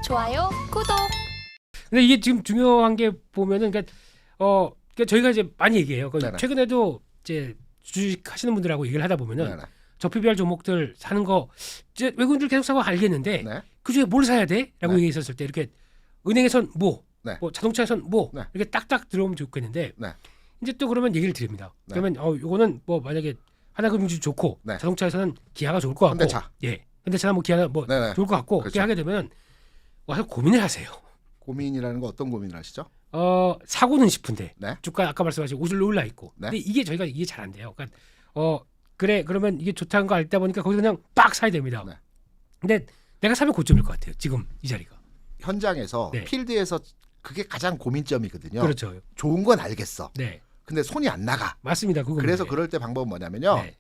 좋아요, 구독. 근데 이게 지금 중요한 게 보면은 그러니까 저희가 이제 많이 얘기해요. 최근에도 이제 주식 하시는 분들하고 얘기를 하다 보면은 네네. 저PBR 종목들 사는 거 이제 외국인들 계속 사고 알겠는데 네. 그 중에 뭘 사야 돼?라고 네. 얘기했었을 때 이렇게 은행에선 뭐 자동차에선 뭐 네. 이렇게 딱딱 들어오면 좋겠는데 네. 이제 또 그러면 얘기를 드립니다. 네. 그러면 요거는 뭐 만약에 하나금융주 좋고 네. 자동차에서는 기아가 좋을 것 같고 현대차. 현대차나 뭐 기아나 뭐 네네. 좋을 것 같고 그렇죠. 그렇게 하게 되면 와서 고민을 하세요. 고민이라는 거 어떤 고민을 하시죠? 사고는 싶은데 네. 주가 아까 말씀하신 오슬로 올라 있고 네. 근데 이게 저희가 이게 잘 안 돼요. 그러니까 그래 그러면 이게 좋다는 거 알다 보니까 거기서 그냥 빡 사야 됩니다. 네. 근데 내가 사면 고점일 것 같아요. 지금 이 자리가. 현장에서 네. 필드에서 그게 가장 고민점이거든요. 그렇죠. 좋은 건 알겠어. 네. 근데 손이 안 나가. 맞습니다. 그거. 그래서 그럴 때 방법은 뭐냐면요. 네.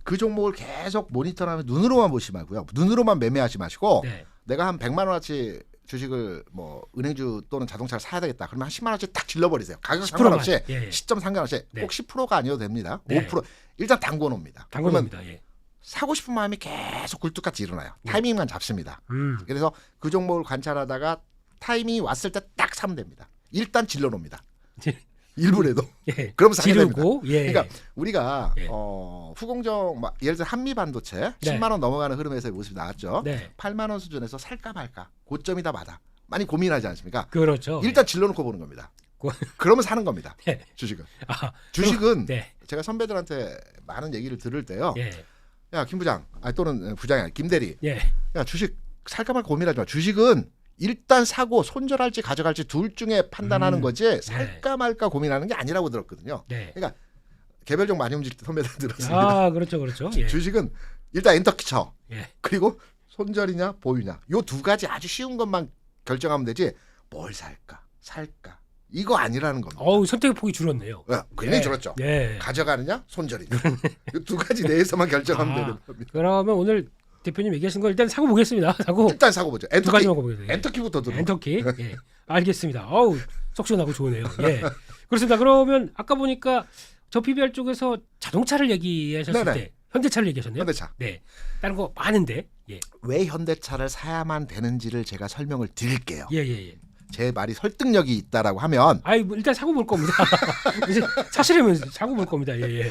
그 종목을 계속 모니터하면 눈으로만 보시 말고요. 눈으로만 매매하지 마시고 네. 내가 한 100만 원어치 주식을 뭐 은행주 또는 자동차를 사야 되겠다. 그러면 한 10만 원어치 딱 질러버리세요. 가격 10%만. 상관없이 예. 시점 상관없이 네. 꼭 10%가 아니어도 됩니다. 네. 5% 일단 담궈 놓습니다. 당근입니다. 예. 사고 싶은 마음이 계속 굴뚝같이 일어나요. 네. 타이밍만 잡습니다. 그래서 그 종목을 관찰하다가 타이밍이 왔을 때 딱 사면 됩니다. 일단 질러 놓습니다. 일부라도. 예. 그럼 사게 됩니다. 지르고 예. 그러니까 우리가 예. 후공정 예를 들어 한미반도체 네. 10만 원 넘어가는 흐름에서의 모습이 나왔죠. 네. 8만 원 수준에서 살까 말까 고점이다 마다 많이 고민하지 않습니까? 그렇죠. 일단 질러놓고 보는 겁니다. 그러면 사는 겁니다. 네. 주식은. 아, 주식은 네. 제가 선배들한테 많은 얘기를 들을 때요. 예. 야 김 부장, 또는 부장이 아니라 김 대리. 예. 야 주식 살까 말까 고민하지 마. 주식은 일단 사고 손절할지 가져갈지 둘 중에 판단하는 거지 살까 말까 고민하는 게 아니라고 들었거든요. 네. 그러니까 개별적 많이 움직일 때 선배들 들었습니다. 아, 그렇죠. 예. 주식은 일단 엔터키 쳐. 예. 그리고 손절이냐 보유냐. 요 두 가지 아주 쉬운 것만 결정하면 되지. 뭘 살까 이거 아니라는 겁니다. 선택의 폭이 줄었네요. 굉장히 예. 줄었죠. 예. 가져가느냐 손절이냐. 이 두 가지 내에서만 결정하면 되는 겁니다. 그러면 오늘 대표님 얘기하신 거 일단 사고 보겠습니다. 사고 일단 사고 보죠. 두 가지만 보겠습니다. 엔터키부터 들어. 엔터키. 예. 알겠습니다. 속 시원하고 좋으네요. 예. 그렇습니다. 그러면 아까 보니까 저 PBR 쪽에서 자동차를 얘기하셨을 네네. 때 현대차를 얘기하셨네요. 현대차. 네. 다른 거 많은데. 예. 왜 현대차를 사야만 되는지를 제가 설명을 드릴게요. 예. 제 말이 설득력이 있다라고 하면 뭐 일단 사고 볼 겁니다. 이제 사시려면 사고 볼 겁니다. 예.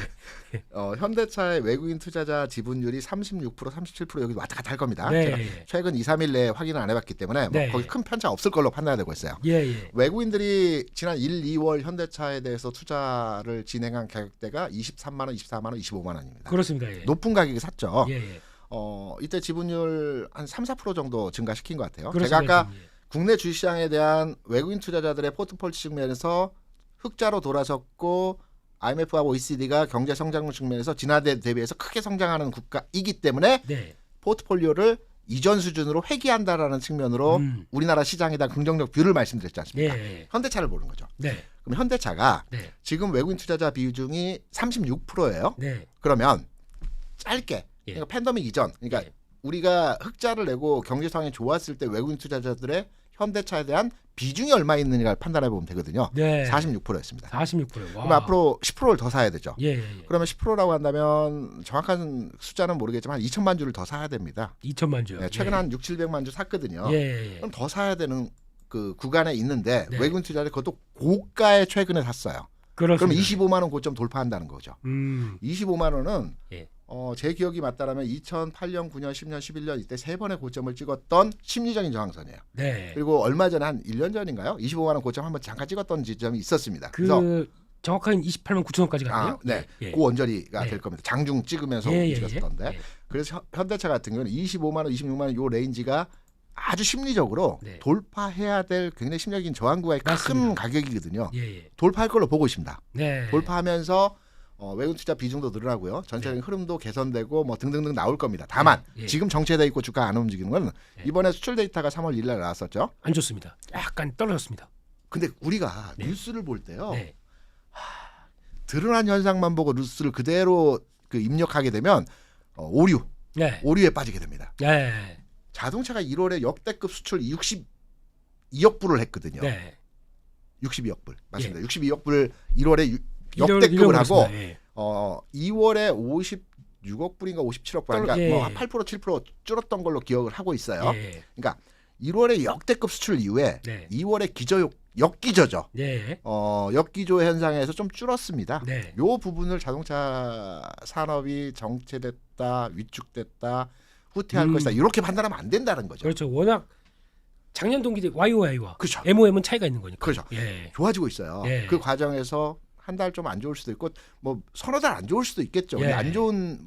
현대차의 외국인 투자자 지분율이 36%, 37% 여기 왔다 갔다 할 겁니다. 네. 제가 최근 2, 3일 내에 확인을 안 해봤기 때문에 네. 거기 큰 편차 없을 걸로 판단되고 있어요. 예. 외국인들이 지난 1, 2월 현대차에 대해서 투자를 진행한 가격대가 23만 원, 24만 원, 25만 원입니다. 그렇습니다. 예. 높은 가격에 샀죠. 예. 이때 지분율 한 3, 4% 정도 증가시킨 것 같아요. 그렇습니다. 제가 아까 국내 주식시장에 대한 외국인 투자자들의 포트폴리오 측면에서 흑자로 돌아섰고 IMF하고 OECD가 경제 성장 측면에서 지난해 대비해서 크게 성장하는 국가이기 때문에 네. 포트폴리오를 이전 수준으로 회귀한다라는 측면으로 우리나라 시장에 대한 긍정적 뷰를 말씀드렸지 않습니까? 예. 현대차를 보는 거죠. 네. 그럼 현대차가 네. 지금 외국인 투자자 비중이 36%예요. 네. 그러면 짧게 예. 그러니까 팬데믹 이전 그러니까 예. 우리가 우리가 흑자를 내고 경제 상황이 좋았을 때 외국인 투자자들의 현대차에 대한 비중이 얼마 있느냐를 판단해 보면 되거든요. 네. 46%였습니다. 46%. 와. 그럼 앞으로 10%를 더 사야 되죠. 예. 그러면 10%라고 한다면 정확한 숫자는 모르겠지만 2천만 주를 더 사야 됩니다. 2천만 주요. 네, 최근 한 6, 700만 주 샀거든요. 예. 그럼 더 사야 되는 그 구간에 있는데 네. 외국인 투자자 그것도 고가에 최근에 샀어요. 그럼 그렇습니다. 25만 원 고점 돌파한다는 거죠. 25만 원은 예. 제 기억이 맞다라면 2008년, 9년, 10년, 11년 이때 세 번의 고점을 찍었던 심리적인 저항선이에요. 네. 그리고 얼마 전에 한 1년 전인가요? 25만 원 고점 한번 잠깐 찍었던 지점이 있었습니다. 그래서 정확하게 28만 9천 원까지 갔네요. 네. 예. 그 원저리가 네. 될 겁니다. 장중 찍으면서 움직였던데. 예. 그래서 현대차 같은 경우는 25만 원, 26만 원 요 레인지가 아주 심리적으로 네. 돌파해야 될 굉장히 심리적인 저항구의 큰 맞습니다. 가격이거든요. 예. 돌파할 걸로 보고 있습니다. 네. 돌파하면서 외국 투자 비중도 늘어나고요. 전체적인 흐름도 개선되고 뭐 등등등 나올 겁니다. 다만 지금 정체돼 있고 주가 안 움직이는 건 이번에 수출 데이터가 3월 1일 날 나왔었죠. 안 좋습니다. 약간 떨어졌습니다. 근데 우리가 뉴스를 볼 때요. 네. 드러난 현상만 보고 뉴스를 그대로 입력하게 되면 오류, 네. 오류에 빠지게 됩니다. 네. 자동차가 1월에 역대급 수출 62억 불을 했거든요. 네. 62억 불. 맞습니다. 62억 불을 1월에 역대급을 역대급을 하고 예. 2월에 56억 불인가 57억 불, 그러니까 예. 뭐 8% 7% 줄었던 걸로 기억을 하고 있어요. 예. 그러니까 1월에 역대급 수출 이후에 네. 2월에 역기저죠. 네. 역기조 현상에서 좀 줄었습니다. 네. 요 부분을 자동차 산업이 정체됐다, 위축됐다, 후퇴할 것이다 이렇게 판단하면 안 된다는 거죠. 그렇죠. 워낙 작년 동기 대 YOY와 그렇죠. MOM은 차이가 있는 거니까. 그렇죠. 예. 좋아지고 있어요. 예. 그 과정에서 한 달 좀 안 좋을 수도 있고 뭐 서너 달 안 좋을 수도 있겠죠. 예. 근데 안 좋은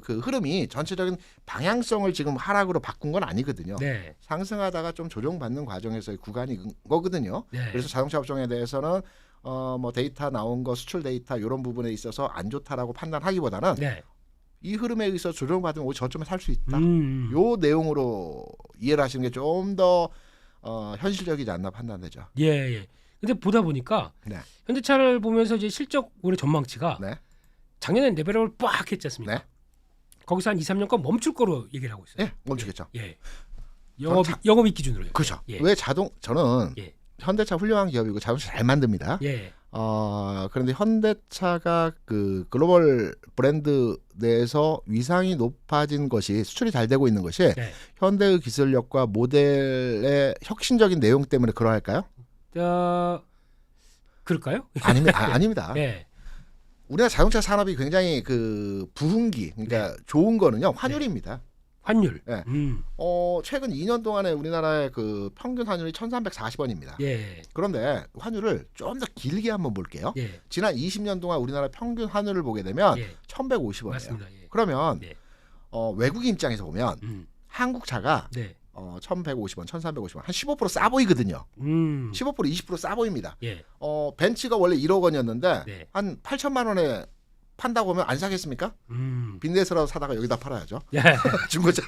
그 흐름이 전체적인 방향성을 지금 하락으로 바꾼 건 아니거든요. 네. 상승하다가 좀 조정받는 과정에서의 구간인 거거든요. 네. 그래서 자동차 업종에 대해서는 뭐 데이터 나온 거 수출 데이터 이런 부분에 있어서 안 좋다라고 판단하기보다는 네. 이 흐름에 의해서 조정받으면 오히려 저점에 살 수 있다. 음. 요 내용으로 이해를 하시는 게 좀 더 현실적이지 않나 판단되죠. 예, 예. 근데 보다 보니까 네. 현대차를 보면서 이제 실적 올해 전망치가 네. 작년에 레벨업을 빡 했지 않습니까? 네. 거기서 한 2, 3년간 멈출 거로 얘기를 하고 있어요. 예, 멈추겠죠. 예. 영업이익 기준으로요. 그렇죠. 예. 왜 저는 예. 현대차 훌륭한 기업이고 자동차 잘 만듭니다. 예. 그런데 현대차가 그 글로벌 브랜드 내에서 위상이 높아진 것이 수출이 잘 되고 있는 것이 네. 현대의 기술력과 모델의 혁신적인 내용 때문에 그러할까요? 그럴까요? 아닙니다. 예. 우리나라 자동차 산업이 굉장히 그 부흥기, 그러니까 좋은 거는요 환율입니다. 환율. 예. 음. 최근 2년 동안에 우리나라의 그 평균 환율이 1,340원입니다. 예. 그런데 환율을 좀 더 길게 한번 볼게요. 예. 지난 20년 동안 우리나라 평균 환율을 보게 되면 예. 1,150원이에요. 맞습니다. 예. 그러면 네. 외국인 입장에서 보면 한국 차가 네. 1,150원, 1,350원 한 15% 싸 보이거든요. 15% 20% 싸 보입니다. 예. 벤츠가 원래 1억 원이었는데 네. 한 8천만 원에 판다고 하면 안 사겠습니까? 빈대서라도 사다가 여기다 팔아야죠. 예. 중고차.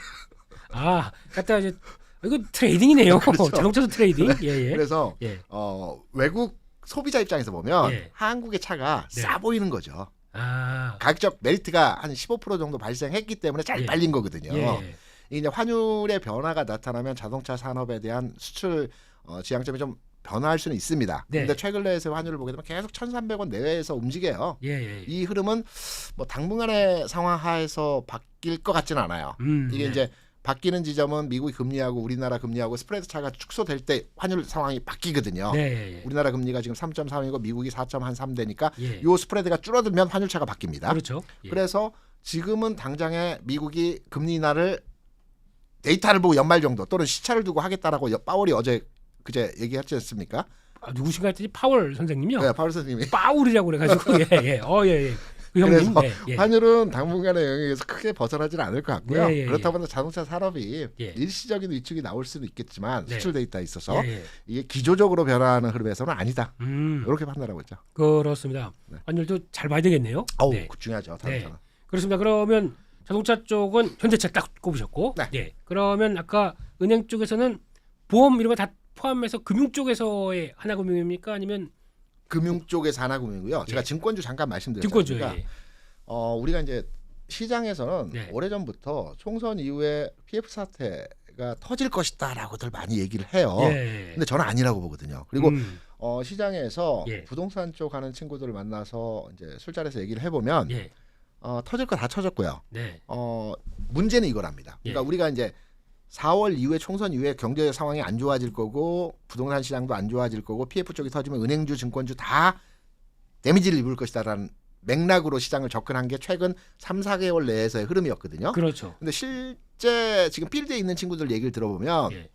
갖다 이제 이거 트레이딩이네요. 그렇죠. 자동차도 트레이딩. 예. 그래서 예. 외국 소비자 입장에서 보면 예. 한국의 차가 네. 싸 보이는 거죠. 아. 가격적 메리트가 한 15% 정도 발생했기 때문에 잘 예. 빨린 거거든요. 예. 이제 환율의 변화가 나타나면 자동차 산업에 대한 수출 지향점이 좀 변화할 수는 있습니다. 네. 근데 최근에서 환율을 보게 되면 계속 1,300원 내외에서 움직여요. 예. 이 흐름은 뭐 당분간의 상황 하에서 바뀔 것 같지는 않아요. 이게 네. 이제 바뀌는 지점은 미국이 금리하고 우리나라 금리하고 스프레드 차가 축소될 때 환율 상황이 바뀌거든요. 네. 우리나라 금리가 지금 3.3이고 미국이 4.3 되니까 예. 요 스프레드가 줄어들면 환율 차가 바뀝니다. 그렇죠. 예. 그래서 지금은 당장에 미국이 금리 인하를 데이터를 보고 연말 정도 또는 시차를 두고 하겠다라고 파월이 그제 얘기했지 않습니까? 누구신가 했더니 파월 선생님이요. 네, 파월 선생님이. 파울이라고 그래가지고 예. 그 형님. 그래서 예. 환율은 당분간의 영역에서 크게 벗어나지는 않을 것 같고요. 예. 그렇다고 해서 자동차 산업이 예. 일시적인 위축이 나올 수는 있겠지만 네. 수출 데이터에 있어서 예. 이게 기조적으로 변화하는 흐름에서는 아니다. 이렇게 판단하고 있죠. 그렇습니다. 네. 환율도 잘 봐야 되겠네요. 어우, 네. 중요하죠. 자동차는. 그렇습니다. 그러면 자동차 쪽은 현대차 딱 꼽으셨고, 네. 예. 그러면 아까 은행 쪽에서는 보험 이런 거 다 포함해서 금융 쪽에서의 하나금융입니까? 아니면 금융 쪽에서 하나금융이고요. 제가 예. 증권주 잠깐 증권주? 말씀드렸습니다. 예. 우리가 이제 시장에서는 네. 오래전부터 총선 이후에 PF 사태가 터질 것이다라고들 많이 얘기를 해요. 예. 근데 저는 아니라고 보거든요. 그리고 음. 시장에서 예. 부동산 쪽 하는 친구들을 만나서 이제 술자리에서 얘기를 해보면 예. 터질 거 다 터졌고요. 네. 문제는 이거랍니다. 그러니까 예. 우리가 이제 4월 이후에 총선 이후에 경제 상황이 안 좋아질 거고 부동산 시장도 안 좋아질 거고 PF 쪽이 터지면 은행주, 증권주 다 데미지를 입을 것이다라는 맥락으로 시장을 접근한 게 최근 3, 4개월 내에서의 흐름이었거든요. 그렇죠. 근데 실제 지금 필드에 있는 친구들 얘기를 들어보면 예.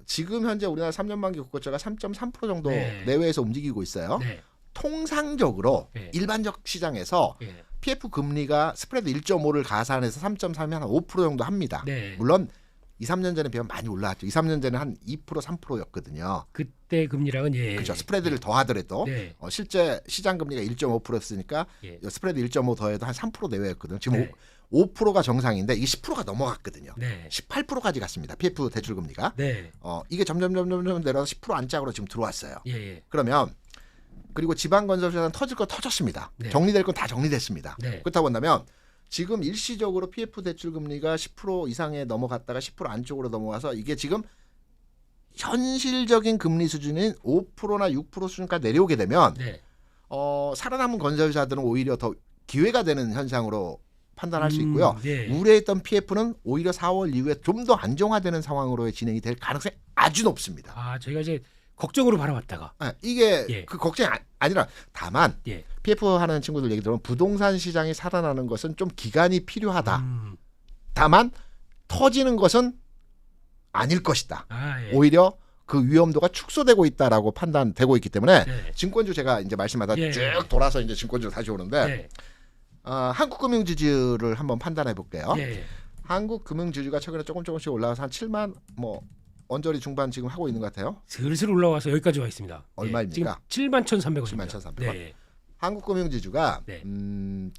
지금 현재 우리나라 3년 만기 국고채가 3.3% 정도 네. 내외에서 움직이고 있어요. 네. 통상적으로 예. 일반적 시장에서 예. PF 금리가 스프레드 1.5를 가산해서 3.3이 한 5% 정도 합니다. 네. 물론 2, 3년 전에 비하면 많이 올라왔죠. 2, 3년 전에 한 2%, 3%였거든요. 그때 금리랑은 예. 그렇죠. 스프레드를 더하더라도 네. 실제 시장 금리가 1.5%였으니까 예. 스프레드 1.5 더해도 한 3% 내외였거든요. 지금 네. 5%가 정상인데 이게 10%가 넘어갔거든요. 네. 18%까지 갔습니다. PF 대출 금리가. 네. 이게 점점 내려서 10% 안짝으로 지금 들어왔어요. 예. 그러면 그리고 지방건설사는 터질 거 터졌습니다. 네. 정리될 건 다 정리됐습니다. 네. 그렇다고 한다면 지금 일시적으로 PF 대출 금리가 10% 이상에 넘어갔다가 10% 안쪽으로 넘어가서 이게 지금 현실적인 금리 수준인 5%나 6% 수준까지 내려오게 되면 네. 살아남은 건설사들은 오히려 더 기회가 되는 현상으로 판단할 수 있고요. 네. 우려했던 PF는 오히려 4월 이후에 좀 더 안정화되는 상황으로 진행이 될 가능성이 아주 높습니다. 저희가 이제 걱정으로 바라봤다가 이게 예. 그 걱정이 아니라 다만 예. PF 하는 친구들 얘기 들으면 부동산 시장이 살아나는 것은 좀 기간이 필요하다. 다만 터지는 것은 아닐 것이다. 예. 오히려 그 위험도가 축소되고 있다라고 판단되고 있기 때문에 네. 증권주 제가 이제 말씀하다 예. 쭉 돌아서 이제 증권주로 다시 오는데 네. 한국금융지주를 한번 판단해 볼게요. 예. 한국금융지주가 최근에 조금씩 올라와서 한 7만 뭐 언저리 중반 지금 하고 있는 것 같아요. 슬슬 올라와서 여기까지 와 있습니다. 얼마입니까? 지금 71,300원입니다. 71,300원. 네. 한국금융지주가 네.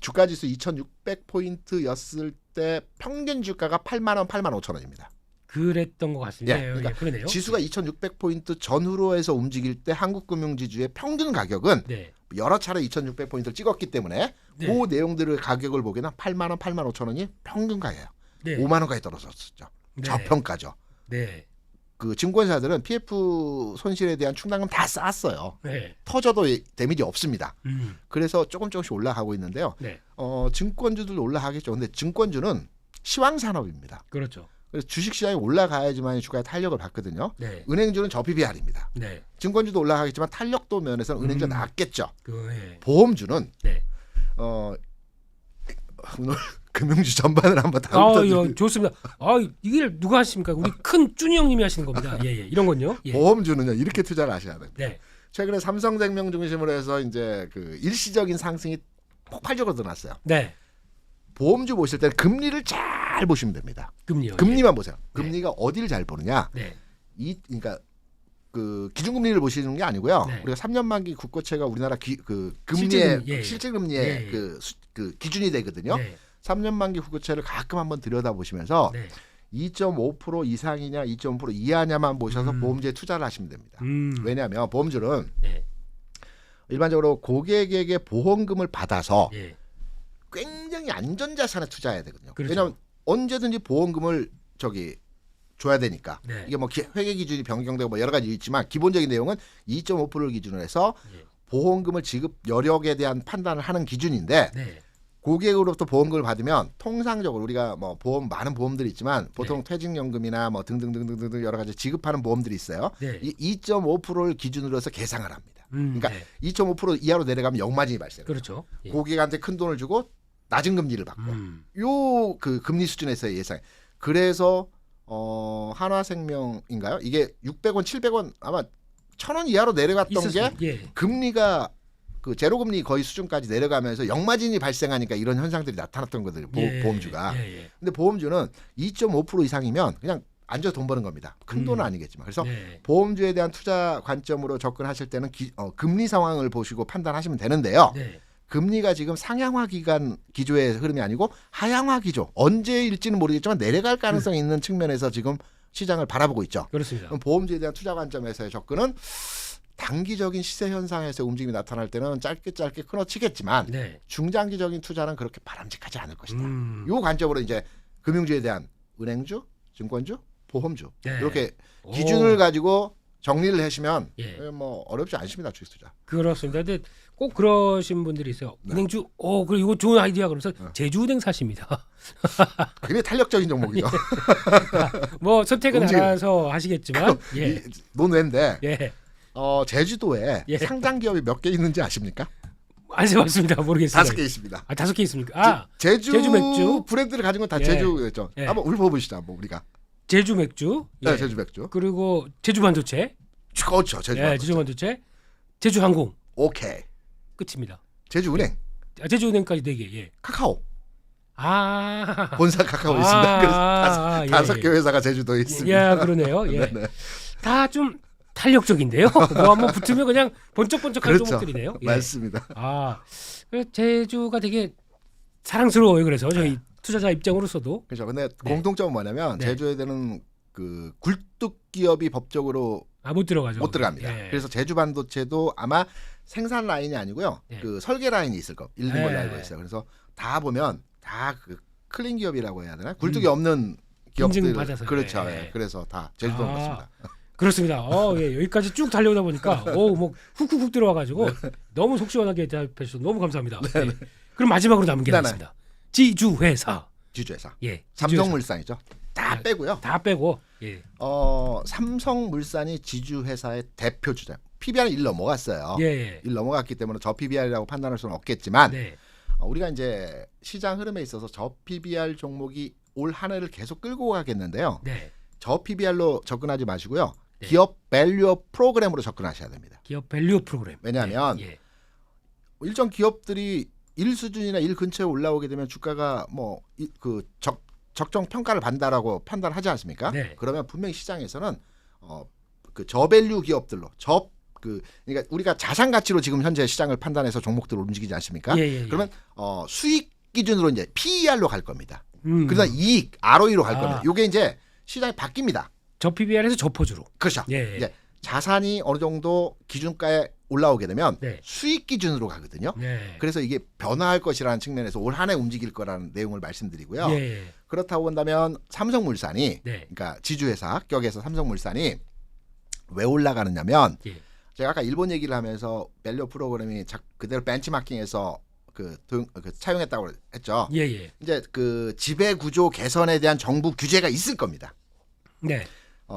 주가지수 2,600포인트였을 때 평균 주가가 8만 원, 8만 5천 원입니다. 그랬던 것 같습니다. 예, 그러니까 그러네요. 지수가 2,600포인트 전후로 해서 움직일 때 한국금융지주의 평균 가격은 네. 여러 차례 2,600포인트를 찍었기 때문에 네. 그 내용들의 가격을 보기에는 8만 원, 8만 5천 원이 평균가예요. 네. 5만 원까지 떨어졌었죠. 네. 저평가죠. 네. 그 증권사들은 PF 손실에 대한 충당금 다 쌌어요. 네. 터져도 데미지 없습니다. 음. 그래서 조금씩 올라가고 있는데요. 네. 증권주들 올라가겠죠. 근데 증권주는 시황산업입니다. 그렇죠. 그래서 주식시장이 올라가야지만 주가에 탄력을 받거든요. 네. 은행주는 저PBR입니다. 네. 증권주도 올라가겠지만 탄력도 면에서는 은행주가 낫겠죠. 예. 보험주는 네. 오늘 금융주 전반을 한번 다루자. 좋습니다. 이게 누가 하십니까? 우리 큰 쭈니 형님이 하시는 겁니다. 예. 이런 건요. 예. 보험주는요 이렇게 투자를 하셔야 됩니다. 네. 최근에 삼성생명 중심으로 해서 이제 그 일시적인 상승이 폭발적으로 드러났어요. 네. 보험주 보실 때는 금리를 잘 보시면 됩니다. 금리요. 금리만 보세요. 네. 금리가 어디를 잘 보느냐? 네. 그러니까 그 기준금리를 보시는 게 아니고요. 네. 우리가 3년 만기 국고채가 우리나라 그 금리의 실질금리, 실질금리의 예. 그 기준이 되거든요. 네. 3년 만기 국고채를 가끔 한번 들여다 보시면서 네. 2.5% 이상이냐 2.5% 이하냐만 보셔서 보험주에 투자를 하시면 됩니다. 왜냐하면 보험주는 네. 일반적으로 고객에게 보험금을 받아서 예. 굉장히 안전자산에 투자해야 되거든요. 그렇죠. 왜냐하면 언제든지 보험금을 줘야 되니까. 네. 이게 뭐 회계 기준이 변경되고 뭐 여러 가지 있지만 기본적인 내용은 2.5%를 기준으로 해서 예. 보험금을 지급 여력에 대한 판단을 하는 기준인데 네. 고객으로부터 보험금을 받으면 통상적으로 우리가 뭐 많은 보험들이 있지만 보통 네. 퇴직연금이나 뭐 등등등등등 여러 가지 지급하는 보험들이 있어요. 네. 이 2.5%를 기준으로 해서 계상을 합니다. 그러니까 네. 2.5% 이하로 내려가면 역마진이 발생해요. 그렇죠. 예. 고객한테 큰 돈을 주고 낮은 금리를 받고 요 그 금리 수준에서의 예상. 그래서 한화생명인가요? 이게 600원, 700원 아마 1,000원 이하로 내려갔던 있었어요. 게 예. 금리가 그 제로금리 거의 수준까지 내려가면서 역마진이 발생하니까 이런 현상들이 나타났던 거거든요. 보험주가. 예. 근데 보험주는 2.5% 이상이면 그냥 앉아서 돈 버는 겁니다. 큰 돈은 아니겠지만. 그래서 네. 보험주에 대한 투자 관점으로 접근하실 때는 금리 상황을 보시고 판단하시면 되는데요. 네. 금리가 지금 상향화 기간 기조의 흐름이 아니고 하향화 기조. 언제일지는 모르겠지만 내려갈 가능성이 있는 측면에서 지금 시장을 바라보고 있죠. 그렇습니다. 그럼 보험주에 대한 투자 관점에서의 접근은 단기적인 시세 현상에서 움직임이 나타날 때는 짧게 끊어치겠지만 네. 중장기적인 투자는 그렇게 바람직하지 않을 것이다. 이 관점으로 이제 금융주에 대한 은행주, 증권주, 보험주 네. 이렇게 기준을 오. 가지고 정리를 하시면 예. 뭐 어렵지 않습니다. 주식 투자. 그렇습니다. 근데 꼭 그러신 분들이 있어요. 네. 은행주, 그리고 이거 좋은 아이디어 그러면서 제주은행 사십니다. 굉장히 탄력적인 종목이죠. 뭐 선택은 움직임. 알아서 하시겠지만, 예, 논외인데 예, 제주도에 예. 상장 기업이 몇 개 있는지 아십니까? 안 세봤습니다. 모르겠어요. 5개 있습니다. 5개 있습니까? 제주 맥주 브랜드를 가진 건 다 예. 제주였죠. 예. 한번 읊어보시죠. 한번 우리가. 제주 맥주, 네, 예. 제주 맥주. 그리고 제주 반도체, 그렇죠. 제주. 예, 제주 반도체, 제주 항공 오케이. 끝입니다. 제주 은행, 제주은행까지 4개. 예. 카카오. 아, 본사 카카오 있습니다. 그래서 예, 다섯 예. 개 회사가 제주도에 있습니다. 예, 그러네요. 예. 네네. 다 좀 탄력적인데요. 뭐 한번 붙으면 그냥 번쩍번쩍한 그렇죠. 종목들이네요. 예. 맞습니다. 그래서 제주가 되게 사랑스러워요. 그래서 저희 투자자 입장으로서도. 그렇죠. 근데 네. 공통점은 뭐냐면 네. 제주에 되는 그 굴뚝 기업이 법적으로 못 들어가죠. 못 들어갑니다. 예. 그래서 제주 반도체도 아마 생산 라인이 아니고요. 예. 그 설계 라인이 있을 거 있는 걸로 예. 알고 있어요. 그래서 다 보면 다 그 클린 기업이라고 해야 되나? 굴뚝이 없는 기업들. 인증받아서. 그렇죠. 예. 예. 그래서 다 제주도 아. 같습니다. 그렇습니다. 예. 여기까지 쭉 달려오다 보니까 뭐 훅훅훅 들어와가지고 너무 속 시원하게 대답해 주셔서 너무 감사합니다. 네. 그럼 마지막으로 남은 게 네네. 있습니다. 지주회사. 지주회사. 예. 삼성물산이죠. 다 빼고요. 다 빼고. 예. 삼성물산이 지주회사의 대표 주자. PBR은 1 넘어갔어요. 예. 1 넘어갔기 때문에 저 PBR이라고 판단할 수는 없겠지만 네. 우리가 이제 시장 흐름에 있어서 저 PBR 종목이 올 한 해를 계속 끌고 가겠는데요. 네. 저 PBR로 접근하지 마시고요. 네. 기업 밸류 프로그램으로 접근하셔야 됩니다. 기업 밸류 프로그램. 왜냐하면 예. 일정 기업들이 1 수준이나 1 근처에 올라오게 되면 주가가 뭐 그 적정 평가를 받는다라고 판단하지 않습니까? 네. 그러면 분명히 시장에서는 그 저밸류 기업들로 그러니까 우리가 자산 가치로 지금 현재 시장을 판단해서 종목들을 움직이지 않습니까? 예. 그러면 수익 기준으로 이제 PER로 갈 겁니다. 그러다 이익 ROE로 갈 겁니다. 이게 이제 시장이 바뀝니다. 저 PBR에서 저포주로. 그렇죠. 예. 이제 자산이 어느 정도 기준가에 올라오게 되면 네. 수익 기준으로 가거든요. 네. 그래서 이게 변화할 것이라는 측면에서 올 한 해 움직일 거라는 내용을 말씀드리고요. 예. 그렇다고 본다면 삼성물산이 네. 그러니까 지주회사 격에서 삼성물산이 왜 올라가느냐면 예. 제가 아까 일본 얘기를 하면서 밸류 프로그램이 그대로 벤치마킹해서 차용했다고 했죠. 예. 이제 그 지배 구조 개선에 대한 정부 규제가 있을 겁니다. 네.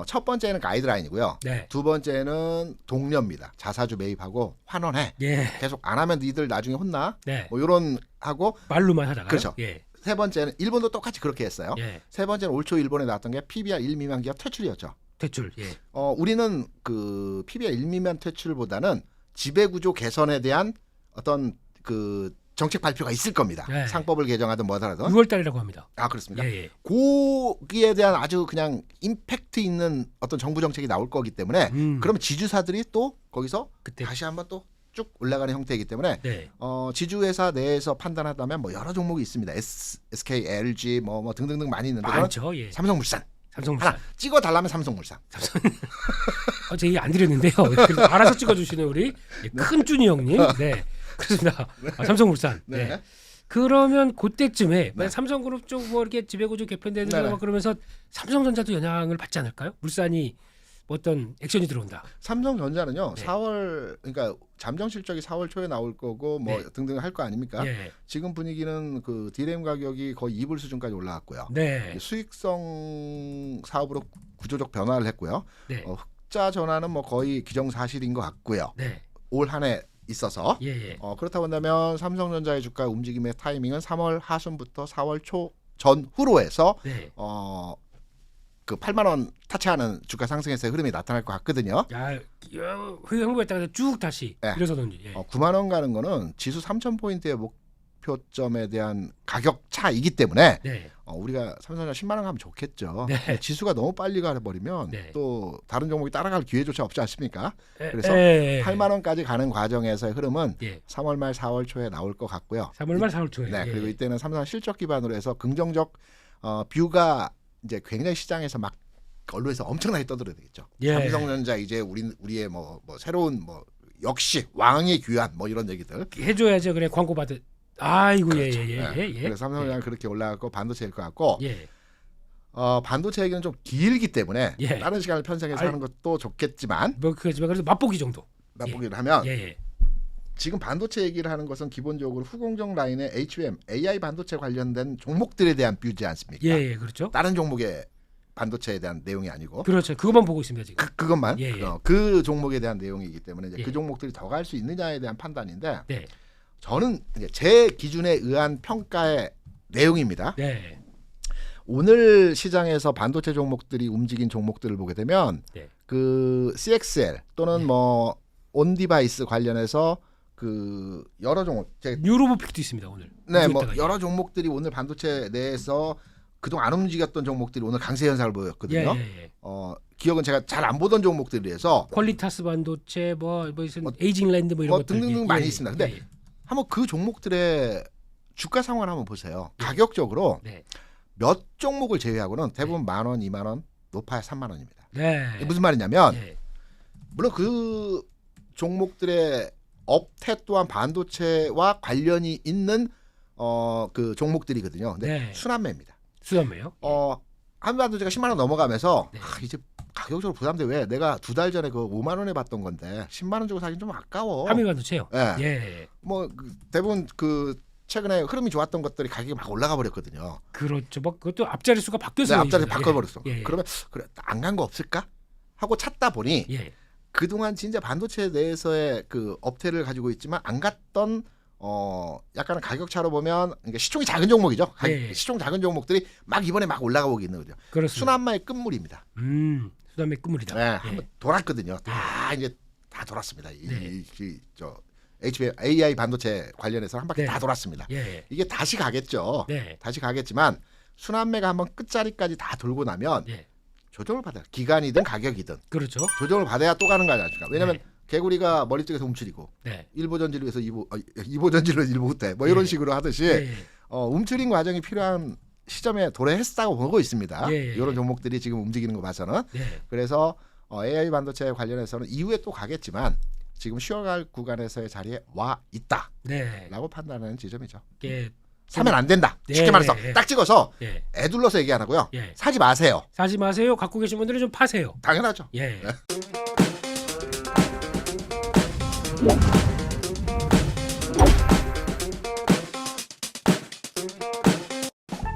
첫 번째는 가이드라인이고요. 네. 두 번째는 독려입니다. 자사주 매입하고 환원해. 예. 계속 안 하면 니들 나중에 혼나. 네. 뭐 이런 하고 말로만 하다가. 그렇죠. 예. 세 번째는 일본도 똑같이 그렇게 했어요. 예. 세 번째는 올 초 일본에 나왔던 게 PBR 1 미만 기업 퇴출이었죠. 대출. 예. 우리는 그 PBR 1 미만 퇴출보다는 지배 구조 개선에 대한 어떤 그 정책 발표가 있을 겁니다. 네. 상법을 개정하든 뭐하든. 6월 달이라고 합니다. 아 그렇습니까? 예. 거기에 대한 아주 그냥 임팩트 있는 어떤 정부 정책이 나올 거기 때문에 그러면 지주사들이 또 거기서 그때 다시 한번 또 쭉 올라가는 형태이기 때문에 네. 지주회사 내에서 판단하다면 뭐 여러 종목이 있습니다. SK, LG 뭐 등등등 많이 있는데 많죠. 예. 삼성물산 삼성물산. 하나 찍어 달라면 삼성물산. 제 얘기 안 드렸는데요. 그래서 알아서 찍어주시는 우리 큰 준이 형님. 네. 그렇습니다. 삼성물산. 네. 네. 그러면 그때쯤에 삼성그룹 쪽 뭐 이렇게 지배구조 개편되는 거 그러면서 삼성전자도 영향을 받지 않을까요? 물산이 어떤 액션이 들어온다. 삼성전자는요. 네. 4월 그러니까 잠정 실적이 4월 초에 나올 거고 뭐 네. 등등 할 거 아닙니까? 예. 지금 분위기는 그 디램 가격이 거의 2불 수준까지 올라왔고요. 네. 수익성 사업으로 구조적 변화를 했고요. 네. 흑자 전환은 뭐 거의 기정사실인 것 같고요. 네. 올 한 해 있어서 예. 그렇다고 한다면 삼성전자의 주가 움직임의 타이밍은 3월 하순부터 4월 초 전후로 해서 네. 그 8만 원 타치하는 주가 상승에서의 흐름이 나타날 것 같거든요. 야, 흥분했다가 쭉 다시 네. 일어서는지. 예. 9만 원 가는 거는 지수 3,000포인트의 목표점에 대한 가격 차이기 때문에 네. 우리가 삼성전자 10만 원 가면 좋겠죠. 네. 지수가 너무 빨리 가버리면 네. 또 다른 종목이 따라갈 기회조차 없지 않습니까? 그래서 8만 원까지 가는 과정에서의 흐름은 3월 말 4월 초에 나올 것 같고요. 3월 말 4월 초에. 네, 그리고 이때는 삼성 실적 기반으로 해서 긍정적 뷰가 이제 굉장히 시장에서 막 언론에서 엄청나게 떠들어야 되겠죠. 삼성전자 이제 우리의 뭐 새로운 뭐 역시 왕의 귀환 뭐 이런 얘기들 해줘야죠. 그래 광고 받을. 아이고 그렇죠. 예. 그래서 삼성전자 그렇게 올라가고 반도체일 것 같고 예. 반도체 얘기는 좀 길기 때문에 예. 다른 시간을 편성해서 하는 것도 좋겠지만 뭐 그렇지만 그래도 맛보기 정도. 맛보기를 하면 예. 지금 반도체 얘기를 하는 것은 기본적으로 후공정 라인의 HBM, AI 반도체 관련된 종목들에 대한 뷰지 않습니까? 예, 그렇죠. 다른 종목의 반도체에 대한 내용이 아니고 그렇죠. 그것만 보고 있습니다 지금. 그것만 예. 그 종목에 대한 내용이기 때문에 이제 예. 그 종목들이 더 갈 수 있느냐에 대한 판단인데 네. 저는 이제 제 기준에 의한 평가의 내용입니다. 네. 오늘 시장에서 반도체 종목들이 움직인 종목들을 보게 되면 네. 그 CXL 또는 뭐 온디바이스 관련해서 그 여러 종목 뉴로보픽도 있습니다 오늘. 네, 뭐 여러 종목들이 오늘 반도체 내에서 그동안 안 움직였던 종목들이 오늘 강세 현상을 보였거든요. 예. 기억은 제가 잘 안 보던 종목들이라서 퀄리타스 반도체 뭐 에이징랜드 뭐 이런 것들 등등등 많이 있습니다. 근데 한번 그 종목들의 주가 상황을 한번 보세요. 가격적으로 몇 종목을 제외하고는 대부분 10,000원, 20,000원, 높아야 30,000원입니다. 네. 무슨 말이냐면 물론 그 종목들의 업태 또한 반도체와 관련이 있는 그 종목들이거든요. 근데 순환매입니다. 순환매요? 한반도체가 10만 원 넘어가면서 이제 가격적으로 부담돼. 왜 내가 2달 전에 그 5만 원에 봤던 건데 10만 원 주고 사긴 좀 아까워. 한미반도체요? 예. 뭐 대부분 그 최근에 흐름이 좋았던 것들이 가격이 막 올라가 버렸거든요. 그렇죠. 막 그것도 앞자리 수가 네, 바뀌었어요. 앞자리 이번에. 바꿔버렸어. 예, 예. 그러면 그래 안 간 거 없을까 하고 찾다 보니 예. 그동안 진짜 반도체 내에서의 그 업태를 가지고 있지만 안 갔던 약간은 가격 차로 보면 그러니까 시총이 작은 종목이죠. 예. 시총 작은 종목들이 막 이번에 막 올라가고 있는 거죠. 그렇습니다. 순환마의 끝물입니다. 수담의 끝물이다. 네, 예. 한번 돌았거든요. 다 이제 다 돌았습니다. 네. 저 AI 반도체 관련해서 한 바퀴 네. 다 돌았습니다. 예. 이게 다시 가겠죠. 네. 다시 가겠지만 순환매가 한번 끝자리까지 다 돌고 나면 예. 조정을 받아요. 기간이든 가격이든 그렇죠. 조정을 받아야 또 가는 거 아닙니까? 왜냐하면 네. 개구리가 머리 쪽에서 움츠리고 네. 일보 전지를 위해서 이보 전지를 일보 후퇴 뭐 이런 예. 식으로 하듯이 예. 움츠린 과정이 필요한 시점에 도래했다고 보고 있습니다. 예. 이런 종목들이 지금 움직이는 거 봐서는 예. 그래서 AI 반도체 관련해서는 이후에 또 가겠지만 지금 쉬어갈 구간에서의 자리에 와 있다라고 네. 판단하는 지점이죠. 이게 사면 안 된다. 쉽게 예. 말해서 딱 찍어서 예. 애둘러서 얘기 안 하고요. 예. 사지 마세요. 사지 마세요. 갖고 계신 분들은 좀 파세요. 당연하죠. 예.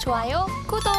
좋아요, 구독.